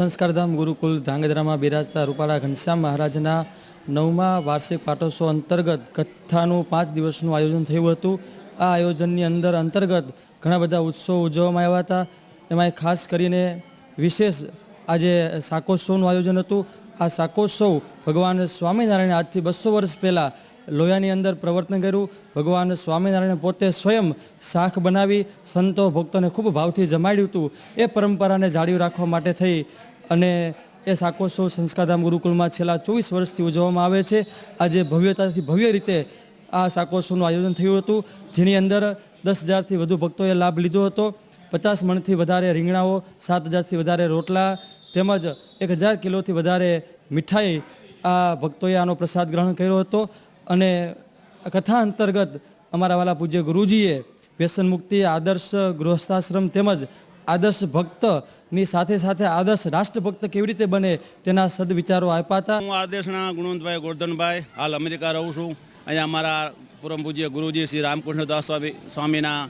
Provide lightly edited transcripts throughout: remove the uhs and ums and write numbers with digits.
સંસ્કારધામ ગુરુકુલ ધાંગધ્રામાં બિરાજતા રૂપાળા ઘનશ્યામ મહારાજના 9મા વાર્ષિક પાટોત્સવ અંતર્ગત કથાનું 5 દિવસનું આયોજન થયું હતું। આ આયોજનની અંતર્ગત ઘણા બધા ઉત્સવો ઉજવવામાં આવ્યા હતા। એમાં ખાસ કરીને વિશેષ આજે શાકોત્સવનું આયોજન હતું। આ શાકોત્સવ ભગવાન સ્વામિનારાયણે આજથી 200 વર્ષ પહેલાં લોયાની અંદર પ્રવર્તન કર્યું। ભગવાન સ્વામિનારાયણે પોતે સ્વયં શાખ બનાવી સંતો ભક્તોને ખૂબ ભાવથી જમાડ્યું હતું। એ પરંપરાને જાળવી રાખવા માટે થઈ અને એ શાકોત્સવ સંસ્કારધામ ગુરુકુલમાં છેલ્લા 24 વર્ષથી ઉજવવામાં આવે છે। આજે ભવ્યતાથી ભવ્ય રીતે આ શાકોત્સવનું આયોજન થયું હતું, જેની અંદર 10,000થી વધુ ભક્તોએ લાભ લીધો હતો। 50 મણથી વધારે રીંગણાઓ, 7,000થી વધારે રોટલા તેમજ 1,000 કિલોથી વધારે મીઠાઈ આ ભક્તોએ આનો પ્રસાદ ગ્રહણ કર્યો હતો। અને કથા અંતર્ગત અમારા વાલા પૂજ્ય ગુરુજીએ વ્યસન મુક્તિ, આદર્શ ગૃહસ્થાશ્રમ તેમજ આદર્શ ભક્તની સાથે સાથે આદર્શ રાષ્ટ્રભક્ત કેવી રીતે બને તેના સદવિચારો આપ્યા હતા। હું આદેશના ગુણવંતભાઈ ગોરધનભાઈ હાલ અમેરિકા રહું છું। અહીંયા અમારા પરમ પૂજ્ય ગુરુજી શ્રી રામકૃષ્ણદાસ સ્વામીના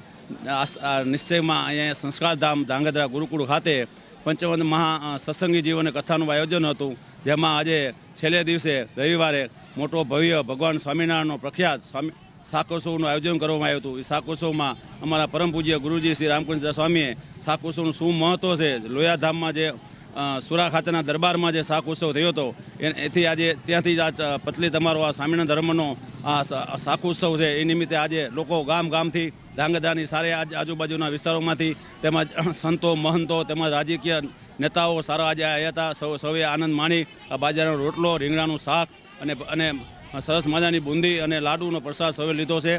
નિશ્ચયમાં અહીંયા સંસ્કારધામ ધાંગધ્રા ગુરુકુળ ખાતે પંચવંત મહા સત્સંગી જીવન કથાનું આયોજન હતું, જેમાં આજે છેલ્લે દિવસે રવિવારે મોટો ભવ્ય ભગવાન સ્વામિનારાયણનો પ્રખ્યાત શાકોત્સવનું આયોજન કરવામાં આવ્યું હતું। એ શાકોત્સવમાં અમારા પરમ પૂજ્ય ગુરુજી શ્રી રામકૃષ્ણ સ્વામીએ શાકોત્સવનું શું મહત્ત્વ છે, લોયાધામમાં જે સુરા ખાતેના દરબારમાં જે શાકોત્સવ થયો હતો એથી આજે ત્યાંથી જ આ પતલી તમારો આ સ્વામિનારાયણ ધર્મનો આ શાકોત્સવ છે, એ નિમિત્તે આજે લોકો ગામથી ધાંગધ્રાની સારે આજુબાજુના વિસ્તારોમાંથી તેમજ સંતો મહંતો તેમજ રાજકીય નેતાઓ સારા આજે આવ્યા હતા। સૌએ આનંદ માણી આ બાજરાનો રોટલો, રીંગણાનું શાક અને સરસ મજાની બુંદી અને લાડુનો પ્રસાદ સૌએ લીધો છે।